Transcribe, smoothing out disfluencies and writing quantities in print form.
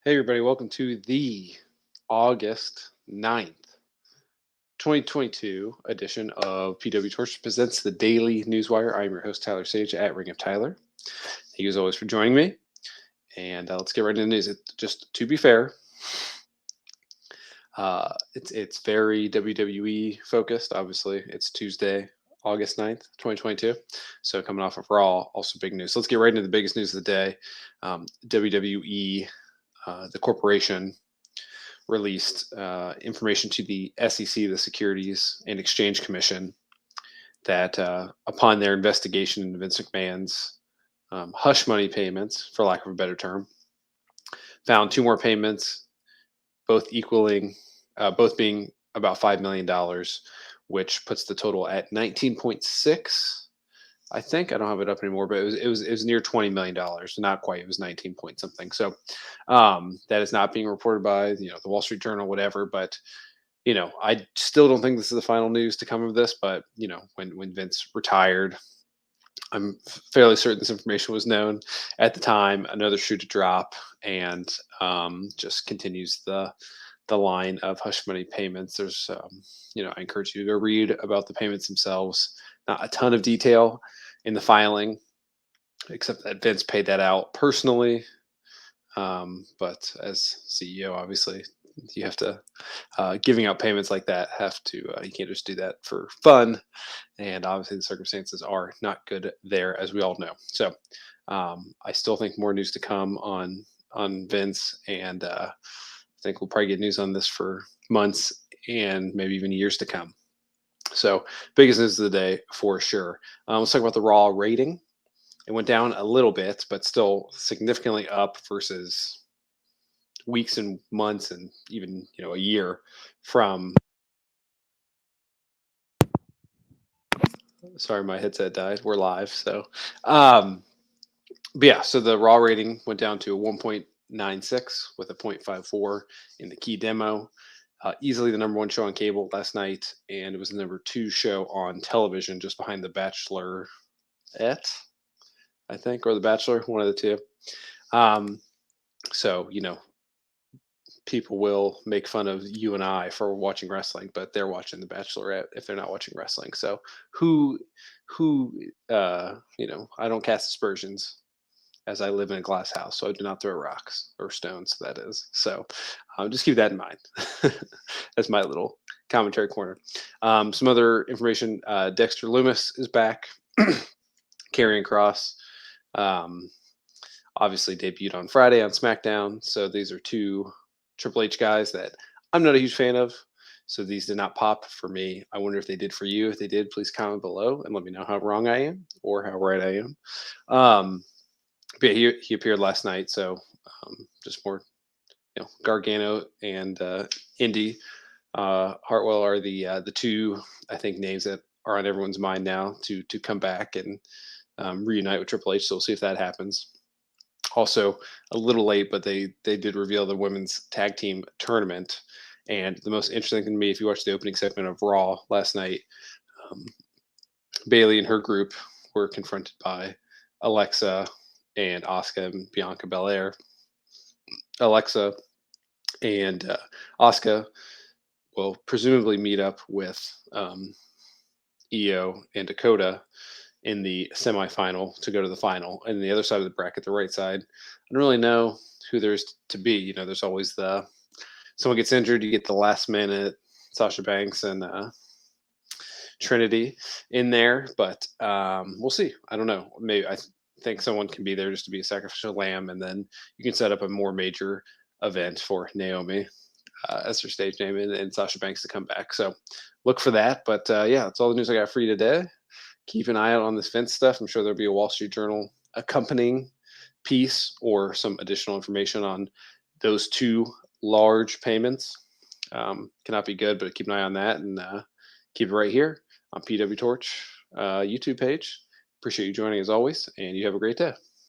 Hey, everybody, welcome to the August 9th, 2022 edition of PW Torch Presents the Daily Newswire. I'm your host, Tyler Sage at Ring of Tyler. Thank you as always for joining me. And let's get right into the news. Just to be fair, it's very WWE focused. Obviously, it's Tuesday, August 9th, 2022. So coming off of Raw, also big news. So let's get right into the biggest news of the day. WWE, the corporation, released information to the SEC, the Securities and Exchange Commission, that upon their investigation into Vince McMahon's hush money payments, for lack of a better term, found two more payments, both being about $5 million, which puts the total at 19.6. I think I don't have it up anymore, but it was near $20 million, not quite. It was 19 point something. So that is not being reported by the Wall Street Journal, whatever. But I still don't think this is the final news to come of this. But when Vince retired, I'm fairly certain this information was known at the time. Another shoe to drop, and just continues the line of hush money payments. There's I encourage you to go read about the payments themselves. Not a ton of detail in the filing, except that Vince paid that out personally. But as CEO, obviously, you have to giving out payments like that. You can't just do that for fun, and obviously the circumstances are not good there, as we all know. So I still think more news to come on Vince, and I think we'll probably get news on this for months and maybe even years to come. So biggest news of the day for sure. Let's talk about the Raw rating. It went down a little bit, but still significantly up versus weeks and months and even a year from. Sorry, my headset died. We're live, so but yeah. So the Raw rating went down to a 1.96 with a 0.54 in the key demo. Easily the number one show on cable last night, and it was the number two show on television, just behind The Bachelorette, I think, or The Bachelor, one of the two. So people will make fun of you and I for watching wrestling, but they're watching The Bachelorette if they're not watching wrestling. So who I don't cast aspersions, as I live in a glass house, so I do not throw rocks or stones. That is, so just keep that in mind. That's my little commentary corner. Some other information: Dexter Loomis is back. Karrion Cross, obviously debuted on Friday on SmackDown. So these are two Triple H guys that I'm not a huge fan of. So these did not pop for me. I wonder if they did for you. If they did, please comment below and let me know how wrong I am or how right I am. But yeah, he appeared last night. So just more, Gargano and Indy Hartwell are the two, I think, names that are on everyone's mind now to come back and reunite with Triple H. So we'll see if that happens. Also, a little late, but they did reveal the women's tag team tournament. And the most interesting thing to me, if you watched the opening segment of Raw last night, um, Bailey and her group were confronted by Alexa and Asuka and Bianca Belair. Alexa and Asuka will presumably meet up with Io and Dakota in the semifinal to go to the final. And the other side of the bracket, the right side, I don't really know who there's to be. There's always someone gets injured, you get the last minute Sasha Banks and Trinity in there, but we'll see. I don't know. Maybe I think someone can be there just to be a sacrificial lamb, and then you can set up a more major event for Naomi as her stage name, and Sasha Banks to come back. So look for that. But yeah, that's all the news I got for you today. Keep an eye out on this Vince stuff. I'm sure there'll be a Wall Street Journal accompanying piece or some additional information on those two large payments. Cannot be good, but keep an eye on that, and keep it right here on PW Torch YouTube page. Appreciate you joining as always, and you have a great day.